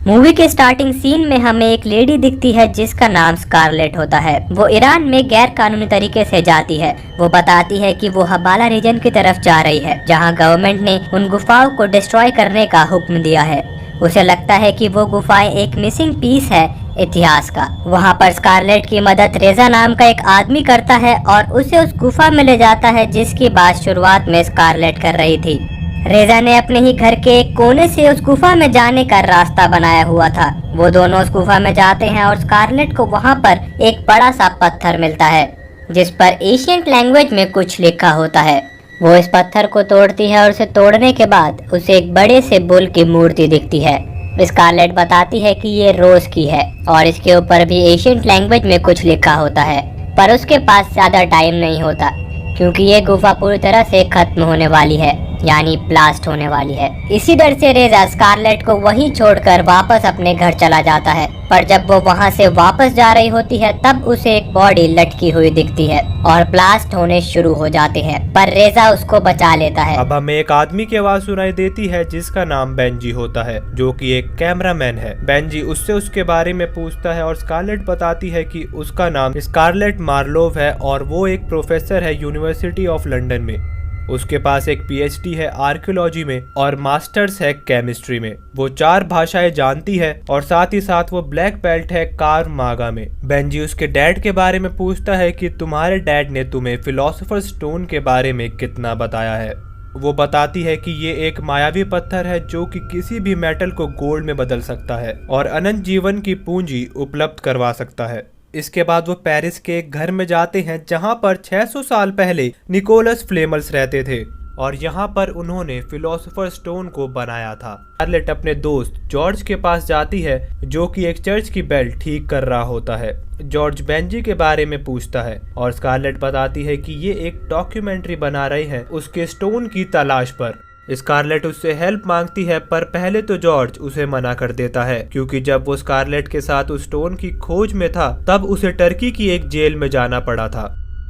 Movie के starting scene में हमें एक लेडी दिखती है जिसका नाम स्कारलेट होता है। वो ईरान में गैर कानूनी तरीके से जाती है। वो बताती है कि वो हबाला रीजन की तरफ जा रही है, जहां गवर्नमेंट ने उन गुफाओं को डिस्ट्रॉय करने का हुक्म दिया है। उसे लगता है कि वो गुफाएं एक मिसिंग पीस है इतिहास का। वहाँ पर स्कारलेट की मदद रेजा नाम का एक आदमी करता है और उसे उस गुफा में ले जाता है जिसकी बात शुरुआत में स्कारलेट कर रही थी। रेजा ने अपने ही घर के एक कोने से उस गुफा में जाने का रास्ता बनाया हुआ था। वो दोनों उस गुफा में जाते हैं और स्कारलेट को वहाँ पर एक बड़ा सा पत्थर मिलता है जिस पर एशियंट लैंग्वेज में कुछ लिखा होता है। वो इस पत्थर को तोड़ती है और उसे तोड़ने के बाद उसे एक बड़े से बुल की मूर्ति दिखती है। स्कारलेट बताती है कि ये रोज की है और इसके ऊपर भी एशियंट लैंग्वेज में कुछ लिखा होता है, पर उसके पास ज्यादा टाइम नहीं होता क्योंकि ये गुफा पूरी तरह से खत्म होने वाली है, यानी ब्लास्ट होने वाली है। इसी डर से रेजा स्कारलेट को वहीं छोड़कर वापस अपने घर चला जाता है, पर जब वो वहां से वापस जा रही होती है तब उसे एक बॉडी लटकी हुई दिखती है और ब्लास्ट होने शुरू हो जाते हैं, पर रेजा उसको बचा लेता है। अब हमें एक आदमी की आवाज सुनाई देती है जिसका नाम बेंजी होता है, जो कि एक कैमरामैन है। बेंजी उससे उसके बारे में पूछता है और स्कारलेट बताती है कि उसका नाम स्कारलेट मार्लोव है और वो एक प्रोफेसर है यूनिवर्सिटी ऑफ लंदन में। उसके पास एक पीएचडी है आर्कियोलॉजी में और मास्टर्स है केमिस्ट्री में। वो 4 भाषाएं जानती है और साथ ही साथ वो ब्लैक बेल्ट है कार्व मागा में। बेंजी उसके डैड के बारे में पूछता है कि तुम्हारे डैड ने तुम्हें फिलोसोफर स्टोन के बारे में कितना बताया है। वो बताती है कि ये एक मायावी पत्थर है जो कि किसी भी मेटल को गोल्ड में बदल सकता है और अनंत जीवन की पूंजी उपलब्ध करवा सकता है। इसके बाद वो पेरिस के एक घर में जाते हैं जहां पर 600 साल पहले निकोलस फ्लेमल्स रहते थे और यहाँ पर उन्होंने फिलोसोफर स्टोन को बनाया था। स्कारलेट अपने दोस्त जॉर्ज के पास जाती है जो कि एक चर्च की बेल ठीक कर रहा होता है। जॉर्ज बेंजी के बारे में पूछता है और स्कारलेट बताती है कि ये एक डॉक्यूमेंट्री बना रही है उसके स्टोन की तलाश पर। स्कारलेट उससे हेल्प मांगती है पर पहले तो जॉर्ज उसे मना कर देता है क्योंकि जब वो स्कारलेट के साथ उस स्टोन की खोज में था तब उसे टर्की की एक जेल में जाना पड़ा था।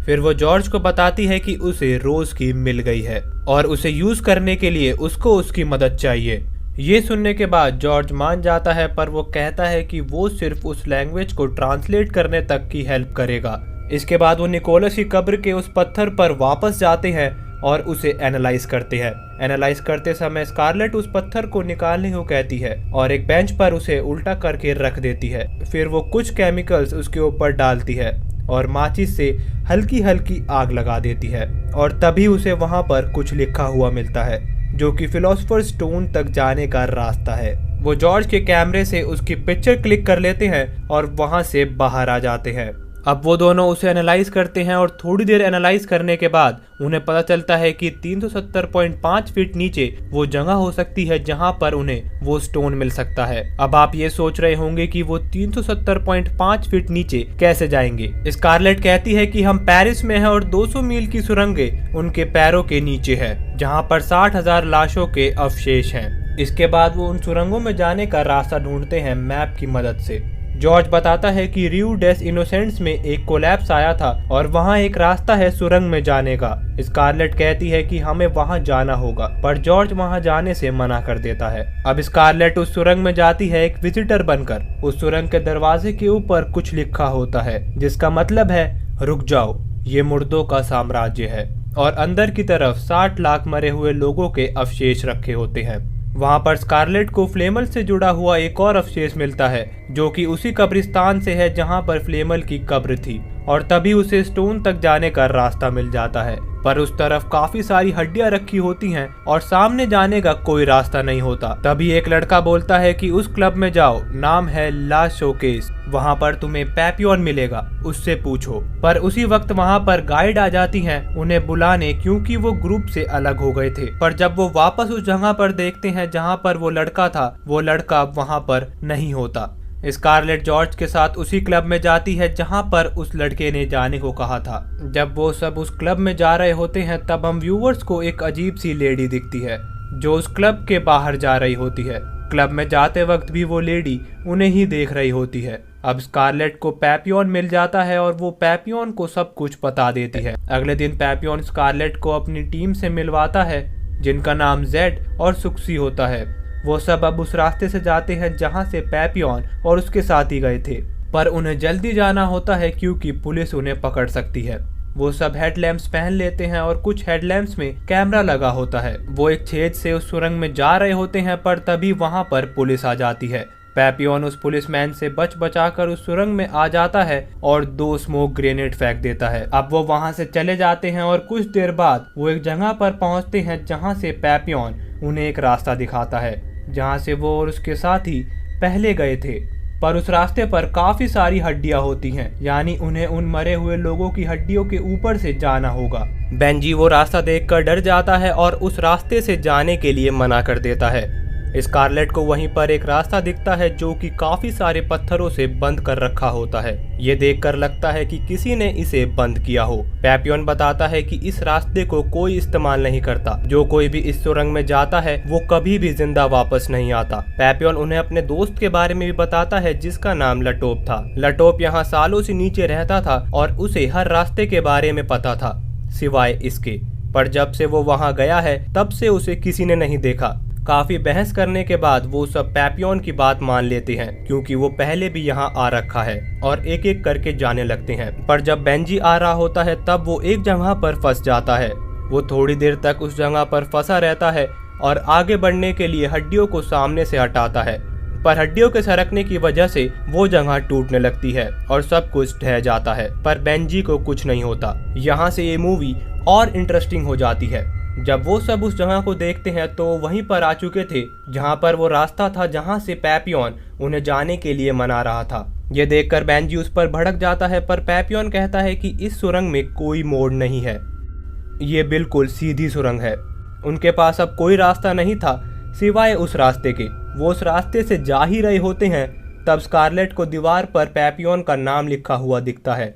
फिर वो जॉर्ज को बताती है कि उसे रोज की मिल गई है और उसे यूज करने के लिए उसको उसकी मदद चाहिए। ये सुनने के बाद जॉर्ज मान जाता है पर वो कहता है कि वो सिर्फ उस लैंग्वेज को ट्रांसलेट करने तक की हेल्प करेगा। इसके बाद वो निकोलस की कब्र के उस पत्थर पर वापस जाते हैं और उसे एनालाइज करते हैं। एनालाइज करते समय स्कारलेट उस पत्थर को निकालने को कहती है और एक बेंच पर उसे उल्टा करके रख देती है। फिर वो कुछ केमिकल्स उसके ऊपर डालती है और माचिस से हल्की हल्की आग लगा देती है और तभी उसे वहां पर कुछ लिखा हुआ मिलता है जो कि फिलोसोफर स्टोन तक जाने का रास्ता है। वो जॉर्ज के कैमरे से उसकी पिक्चर क्लिक कर लेते हैं और वहां से बाहर आ जाते हैं। अब वो दोनों उसे एनालाइज करते हैं और थोड़ी देर एनालाइज करने के बाद उन्हें पता चलता है कि 370.5 फीट नीचे वो जगह हो सकती है जहां पर उन्हें वो स्टोन मिल सकता है। अब आप ये सोच रहे होंगे कि वो 370.5 फीट नीचे कैसे जाएंगे। स्कारलेट कहती है कि हम पेरिस में हैं और 200 मील की सुरंगें उनके पैरों के नीचे है जहाँ पर 60,000 लाशों के अवशेष हैं। इसके बाद वो उन सुरंगों में जाने का रास्ता ढूंढते हैं मैप की मदद से। जॉर्ज बताता है कि रियू डेस इनोसेंट्स में एक कोलैप्स आया था और वहां एक रास्ता है सुरंग में जाने का। स्कारलेट कहती है कि हमें वहां जाना होगा पर जॉर्ज वहां जाने से मना कर देता है। अब स्कारलेट उस सुरंग में जाती है एक विजिटर बनकर। उस सुरंग के दरवाजे के ऊपर कुछ लिखा होता है जिसका मतलब है रुक जाओ, ये मुर्दों का साम्राज्य है और अंदर की तरफ 60 लाख मरे हुए लोगों के अवशेष रखे होते हैं। वहां पर स्कारलेट को फ्लेमल से जुड़ा हुआ एक और अवशेष मिलता है जो कि उसी कब्रिस्तान से है जहां पर फ्लेमल की कब्र थी और तभी उसे स्टोन तक जाने का रास्ता मिल जाता है। पर उस तरफ काफी सारी हड्डियां रखी होती हैं और सामने जाने का कोई रास्ता नहीं होता। तभी एक लड़का बोलता है कि उस क्लब में जाओ, नाम है ला शोकेस, वहां पर तुम्हें पैपियन मिलेगा, उससे पूछो। पर उसी वक्त वहां पर गाइड आ जाती हैं उन्हें बुलाने क्योंकि वो ग्रुप से अलग हो गए थे। पर जब वो वापस उस जगह पर देखते हैं जहां पर वो लड़का था, वो लड़का वहां पर नहीं होता। स्कारलेट जॉर्ज के साथ उसी क्लब में जाती है जहां पर उस लड़के ने जाने को कहा था। जब वो सब उस क्लब में जा रहे होते हैं तब हम व्यूअर्स को एक अजीब सी लेडी दिखती है जो उस क्लब के बाहर जा रही होती है। क्लब में जाते वक्त भी वो लेडी उन्हें ही देख रही होती है। अब स्कारलेट को पैपियन मिल जाता है और वो पैपियन को सब कुछ बता देती है। अगले दिन पैपियन स्कारलेट को अपनी टीम से मिलवाता है जिनका नाम जेड और सुक्सी होता है। वो सब अब उस रास्ते से जाते हैं जहाँ से पैपियन और उसके साथी गए थे, पर उन्हें जल्दी जाना होता है क्योंकि पुलिस उन्हें पकड़ सकती है। वो सब हेडलैम्प्स पहन लेते हैं और कुछ हेडलैम्प्स में कैमरा लगा होता है। वो एक छेद से उस सुरंग में जा रहे होते हैं, पर तभी वहां पर पुलिस आ जाती है। पैपियन उस पुलिसमैन से बचाकर उस सुरंग में आ जाता है और 2 स्मोक ग्रेनेड फेंक देता है। अब वो वहां से चले जाते हैं और कुछ देर बाद वो एक जगह पर पहुंचते हैं जहां से पैपियन उन्हें एक रास्ता दिखाता है जहां से वो और उसके साथी पहले गए थे। पर उस रास्ते पर काफी सारी हड्डियां होती हैं, यानी उन्हें उन मरे हुए लोगों की हड्डियों के ऊपर से जाना होगा। बेंजी वो रास्ता देखकर डर जाता है और उस रास्ते से जाने के लिए मना कर देता है। स्कारलेट को वहीं पर एक रास्ता दिखता है जो कि काफी सारे पत्थरों से बंद कर रखा होता है। ये देखकर लगता है कि किसी ने इसे बंद किया हो। पैपियन बताता है कि इस रास्ते को कोई इस्तेमाल नहीं करता। जो कोई भी इस सुरंग में जाता है वो कभी भी जिंदा वापस नहीं आता। पैपियन उन्हें अपने दोस्त के बारे में भी बताता है जिसका नाम लटोप था। लटोप यहाँ सालों से नीचे रहता था और उसे हर रास्ते के बारे में पता था सिवाय इसके, पर जब से वो वहाँ गया है तब से उसे किसी ने नहीं देखा। काफी बहस करने के बाद वो सब पैपियन की बात मान लेते हैं क्योंकि वो पहले भी यहाँ आ रखा है और एक एक करके जाने लगते हैं। पर जब बेंजी आ रहा होता है तब वो एक जगह पर फंस जाता है। वो थोड़ी देर तक उस जगह पर फंसा रहता है और आगे बढ़ने के लिए हड्डियों को सामने से हटाता है, पर हड्डियों के सरकने की वजह से वो जगह टूटने लगती है और सब कुछ ढह जाता है, पर बेंजी को कुछ नहीं होता। यहाँ से ये मूवी और इंटरेस्टिंग हो जाती है। जब वो सब उस जगह को देखते हैं तो वहीं पर आ चुके थे जहां पर वो रास्ता था जहां से पैपियन उन्हें जाने के लिए मना रहा था। ये देखकर बेंजी उस पर भड़क जाता है, पर पैपियन कहता है कि इस सुरंग में कोई मोड़ नहीं है, ये बिल्कुल सीधी सुरंग है। उनके पास अब कोई रास्ता नहीं था सिवाय उस रास्ते के। वो उस रास्ते से जा ही रहे होते हैं तब स्कारलेट को दीवार पर पैपियन का नाम लिखा हुआ दिखता है,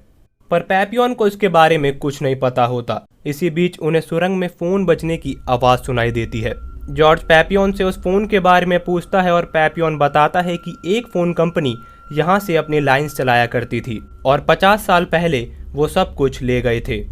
पर पैपियन को इसके बारे में कुछ नहीं पता होता। इसी बीच उन्हें सुरंग में फोन बजने की आवाज सुनाई देती है। जॉर्ज पैपियन से उस फोन के बारे में पूछता है और पैपियन बताता है कि एक फोन कंपनी यहाँ से अपनी लाइंस चलाया करती थी और 50 साल पहले वो सब कुछ ले गए थे।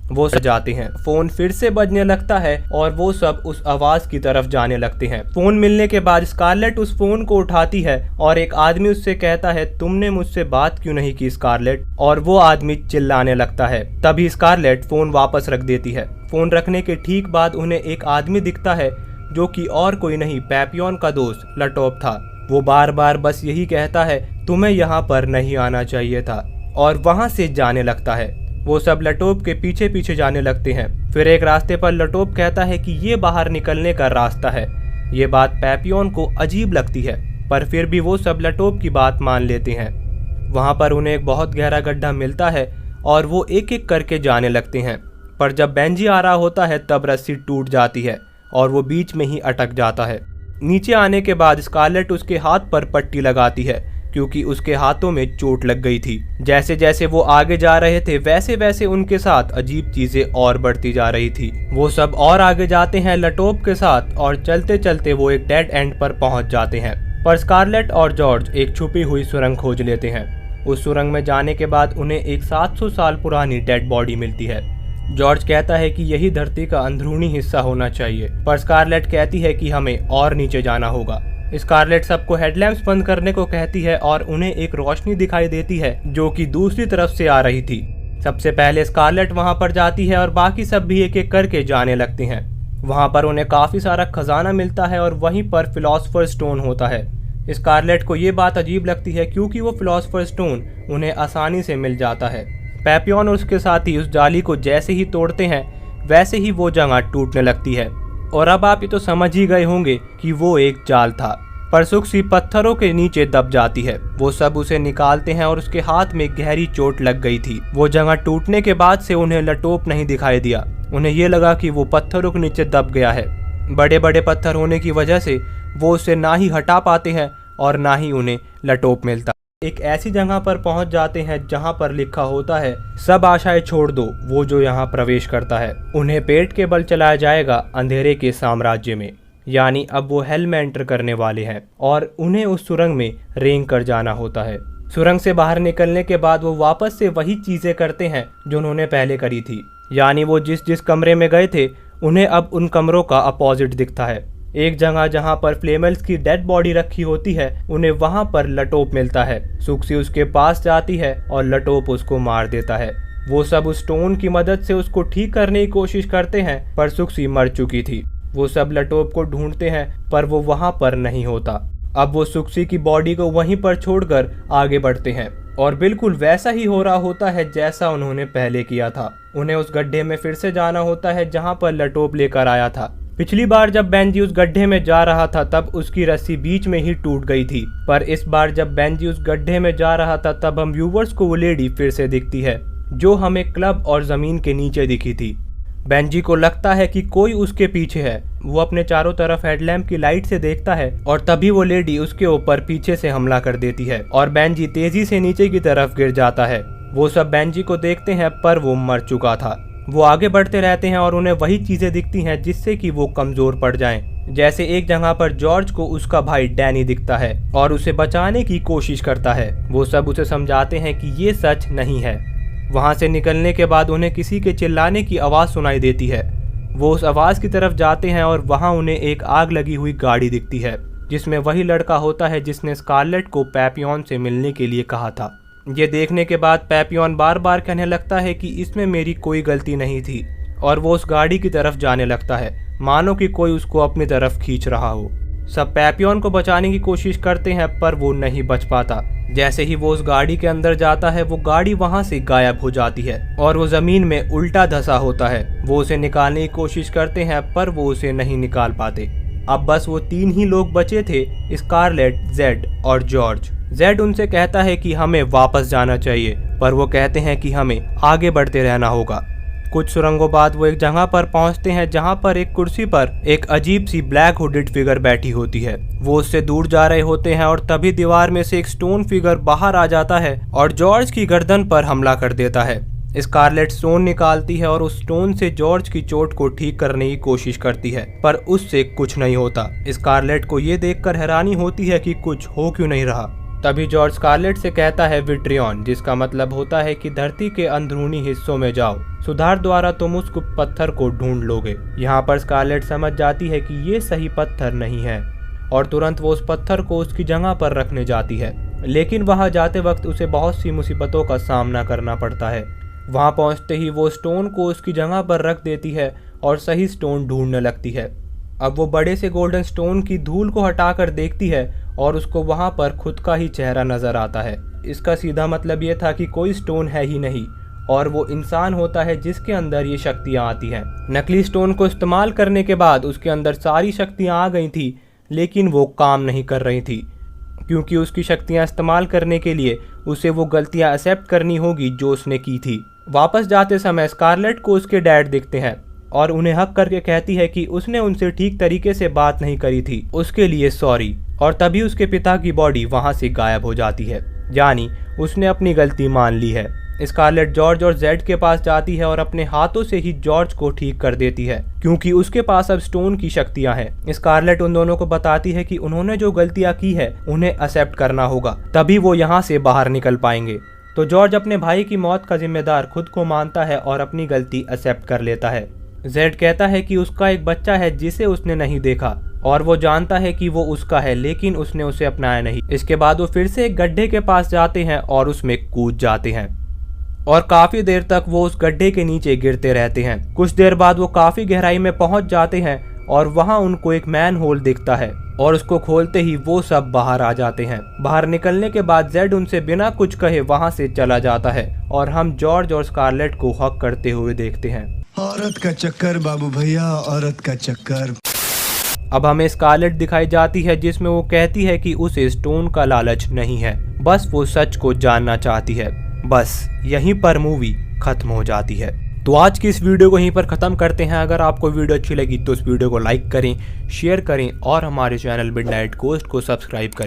वो जाते हैं, फोन फिर से बजने लगता है और वो सब उस आवाज की तरफ जाने लगते हैं। फोन मिलने के बाद स्कारलेट उस फोन को उठाती है और एक आदमी उससे कहता है, तुमने मुझसे बात क्यों नहीं की स्कारलेट? और वो आदमी चिल्लाने लगता है। तभी स्कारलेट फोन वापस रख देती है। फोन रखने के ठीक बाद उन्हें एक आदमी दिखता है जो कि और कोई नहीं पैपियन का दोस्त लटोप था। वो बार बार बस यही कहता है, तुम्हें यहाँ पर नहीं आना चाहिए था, और वहां से जाने लगता है। वो सब लटोप के पीछे पीछे जाने लगते हैं। फिर एक रास्ते पर लटोप कहता है कि ये बाहर निकलने का रास्ता है। ये बात पैपियन को अजीब लगती है, पर फिर भी वो सब लटोप की बात मान लेते हैं। वहां पर उन्हें एक बहुत गहरा गड्ढा मिलता है और वो एक एक करके जाने लगते हैं, पर जब बेंजी आ रहा होता है तब रस्सी टूट जाती है और वो बीच में ही अटक जाता है। नीचे आने के बाद स्कारलेट उसके हाथ पर पट्टी लगाती है क्योंकि उसके हाथों में चोट लग गई थी। जैसे जैसे वो आगे जा रहे थे वैसे वैसे उनके साथ अजीब चीजें और बढ़ती जा रही थी। वो सब और आगे जाते हैं लटोप के साथ और चलते चलते वो एक डेड एंड पर पहुंच जाते हैं। पर स्कारलेट और जॉर्ज एक छुपी हुई सुरंग खोज लेते हैं। उस सुरंग में जाने के बाद उन्हें एक 700 साल पुरानी डेड बॉडी मिलती है। जॉर्ज कहता है कि यही धरती का अंदरूनी हिस्सा होना चाहिए, पर स्कारलेट कहती है कि हमें और नीचे जाना होगा। स्कारलेट सबको हेडलैम्प्स बंद करने को कहती है और उन्हें एक रोशनी दिखाई देती है जो कि दूसरी तरफ से आ रही थी। सबसे पहले स्कारलेट वहां पर जाती है और बाकी सब भी एक एक करके जाने लगते हैं। वहां पर उन्हें काफी सारा खजाना मिलता है और वहीं पर फिलोसफर स्टोन होता है। स्कारलेट को ये बात अजीब लगती है क्योंकि वो फिलोसफर स्टोन उन्हें आसानी से मिल जाता है। पैपियन और उसके साथी उस जाली को जैसे ही तोड़ते हैं वैसे ही वो जगह टूटने लगती है। और अब आप ये तो समझ ही गए होंगे कि वो एक जाल था, पर सुक्सी पत्थरों के नीचे दब जाती है। वो सब उसे निकालते हैं और उसके हाथ में गहरी चोट लग गई थी। वो जगह टूटने के बाद से उन्हें लटोप नहीं दिखाई दिया। उन्हें ये लगा कि वो पत्थरों के नीचे दब गया है। बड़े बड़े पत्थर होने की वजह से वो उसे ना ही हटा पाते हैं और ना ही उन्हें लटोप मिलता। एक ऐसी जगह पर पहुंच जाते हैं जहां पर लिखा होता है, सब आशाएं छोड़ दो, वो जो यहाँ प्रवेश करता है उन्हें पेट के बल चलाया जाएगा अंधेरे के साम्राज्य में। यानी अब वो हेल में एंटर करने वाले हैं और उन्हें उस सुरंग में रेंग कर जाना होता है। सुरंग से बाहर निकलने के बाद वो वापस से वही चीजें करते हैं जो उन्होंने पहले करी थी। यानी वो जिस जिस कमरे में गए थे उन्हें अब उन कमरों का अपोजिट दिखता है। एक जगह जहाँ पर फ्लेमल्स की डेड बॉडी रखी होती है उन्हें वहाँ पर लटोप मिलता है। सुक्सी उसके पास जाती है और लटोप उसको मार देता है। वो सब उस स्टोन की मदद से उसको ठीक करने की कोशिश करते हैं पर सुक्सी मर चुकी थी। वो सब लटोप को ढूंढते हैं पर वो वहाँ पर नहीं होता। अब वो सुक्सी की बॉडी को वहीं पर छोड़कर आगे बढ़ते हैं और बिल्कुल वैसा ही हो रहा होता है जैसा उन्होंने पहले किया था। उन्हें उस गड्ढे में फिर से जाना होता है जहाँ पर लटोप लेकर आया था। पिछली बार जब बेंजी उस गड्ढे में जा रहा था तब उसकी रस्सी बीच में ही टूट गई थी, पर इस बार जब बेंजी उस गड्ढे में जा रहा था तब हम व्यूवर्स को वो लेडी फिर से दिखती है जो हमें क्लब और जमीन के नीचे दिखी थी। बेंजी को लगता है कि कोई उसके पीछे है। वो अपने चारों तरफ हेडलैम्प की लाइट से देखता है और तभी वो लेडी उसके ऊपर पीछे से हमला कर देती है और बेंजी तेजी से नीचे की तरफ गिर जाता है। वो सब बेंजी को देखते हैं पर वो मर चुका था। वो आगे बढ़ते रहते हैं और उन्हें वही चीजें दिखती हैं जिससे कि वो कमजोर पड़ जाएं। जैसे एक जगह पर जॉर्ज को उसका भाई डैनी दिखता है और उसे बचाने की कोशिश करता है। वो सब उसे समझाते हैं कि ये सच नहीं है। वहां से निकलने के बाद उन्हें किसी के चिल्लाने की आवाज सुनाई देती है। वो उस आवाज की तरफ जाते हैं और वहां उन्हें एक आग लगी हुई गाड़ी दिखती है जिसमें वही लड़का होता है जिसने स्कारलेट को पैपियन से मिलने के लिए कहा था। ये देखने के बाद पैपियन बार बार कहने लगता है कि इसमें मेरी कोई गलती नहीं थी और वो उस गाड़ी की तरफ जाने लगता है मानो कि कोई उसको अपनी तरफ खींच रहा हो। सब पैपियन को बचाने की कोशिश करते हैं पर वो नहीं बच पाता। जैसे ही वो उस गाड़ी के अंदर जाता है वो गाड़ी वहां से गायब हो जाती है और वो जमीन में उल्टा धंसा होता है। वो उसे निकालने की कोशिश करते हैं पर वो उसे नहीं निकाल पाते। अब बस वो 3 ही लोग बचे थे, स्कारलेट, जेड और जॉर्ज। जेड उनसे कहता है कि हमें वापस जाना चाहिए पर वो कहते हैं कि हमें आगे बढ़ते रहना होगा। कुछ सुरंगों बाद वो एक जगह पर पहुंचते हैं जहां पर एक कुर्सी पर एक अजीब सी ब्लैक हुडेड फिगर बैठी होती है। वो उससे दूर जा रहे होते हैं और तभी दीवार में से एक स्टोन फिगर बाहर आ जाता है और जॉर्ज की गर्दन पर हमला कर देता है। स्कारलेट स्टोन निकालती है और उस स्टोन से जॉर्ज की चोट को ठीक करने की कोशिश करती है पर उससे कुछ नहीं होता। स्कारलेट को ये देखकर हैरानी होती है कि कुछ हो क्यों नहीं रहा। तभी जॉर्ज स्कारलेट से कहता है विट्रियन, जिसका मतलब होता है कि धरती के अंदरूनी हिस्सों में जाओ, सुधार द्वारा तुम उस पत्थर को ढूंढ लोगे। यहाँ पर स्कारलेट समझ जाती है कि ये सही पत्थर नहीं है और तुरंत वो उस पत्थर को उसकी जगह पर रखने जाती है, लेकिन वहाँ जाते वक्त उसे बहुत सी मुसीबतों का सामना करना पड़ता है। वहाँ पहुँचते ही वो स्टोन को उसकी जगह पर रख देती है और सही स्टोन ढूंढने लगती है। अब वो बड़े से गोल्डन स्टोन की धूल को हटाकर देखती है और उसको वहाँ पर खुद का ही चेहरा नजर आता है। इसका सीधा मतलब ये था कि कोई स्टोन है ही नहीं और वो इंसान होता है जिसके अंदर ये शक्तियाँ आती हैं। नकली स्टोन को इस्तेमाल करने के बाद उसके अंदर सारी शक्तियाँ आ गई थी, लेकिन वो काम नहीं कर रही थी क्योंकि उसकी शक्तियाँ इस्तेमाल करने के लिए उसे वो गलतियाँ एक्सेप्ट करनी होगी जो उसने की थी। वापस जाते समय स्कारलेट को उसके डैड दिखते हैं और उन्हें हक करके कहती है कि उसने उनसे ठीक तरीके से बात नहीं करी थी, उसके लिए सॉरी। और तभी उसके पिता की बॉडी वहां से गायब हो जाती है, यानी उसने अपनी गलती मान ली है। स्कारलेट जॉर्ज और जेड के पास जाती है और अपने हाथों से ही जॉर्ज को ठीक कर देती है क्योंकि उसके पास अब स्टोन की शक्तियां हैं। स्कारलेट उन दोनों को बताती है कि उन्होंने जो गलतियां की है उन्हें एक्सेप्ट करना होगा, तभी वो यहाँ से बाहर निकल पाएंगे। तो जॉर्ज अपने भाई की मौत का जिम्मेदार खुद को मानता है और अपनी गलती एक्सेप्ट कर लेता है। जेड कहता है कि उसका एक बच्चा है जिसे उसने नहीं देखा और वो जानता है कि वो उसका है, लेकिन उसने उसे अपनाया नहीं। इसके बाद वो फिर से एक गड्ढे के पास जाते हैं और उसमें कूद जाते हैं और काफी देर तक वो उस गड्ढे के नीचे गिरते रहते हैं। कुछ देर बाद वो काफी गहराई में पहुंच जाते हैं और वहां उनको एक मैन होल दिखता है और उसको खोलते ही वो सब बाहर आ जाते हैं। बाहर निकलने के बाद जेड उनसे बिना कुछ कहे वहां से चला जाता है और हम जॉर्ज और स्कारलेट को हक करते हुए देखते हैं। औरत का चक्कर बाबू भैया, औरत का चक्कर। अब हमें स्कारलेट दिखाई जाती है जिसमें वो कहती है कि उसे स्टोन का लालच नहीं है, बस वो सच को जानना चाहती है। बस यहीं पर मूवी खत्म हो जाती है। तो आज की इस वीडियो को यहीं पर ख़त्म करते हैं। अगर आपको वीडियो अच्छी लगी तो इस वीडियो को लाइक करें, शेयर करें और हमारे चैनल मिडनाइट कोस्ट को सब्सक्राइब करें।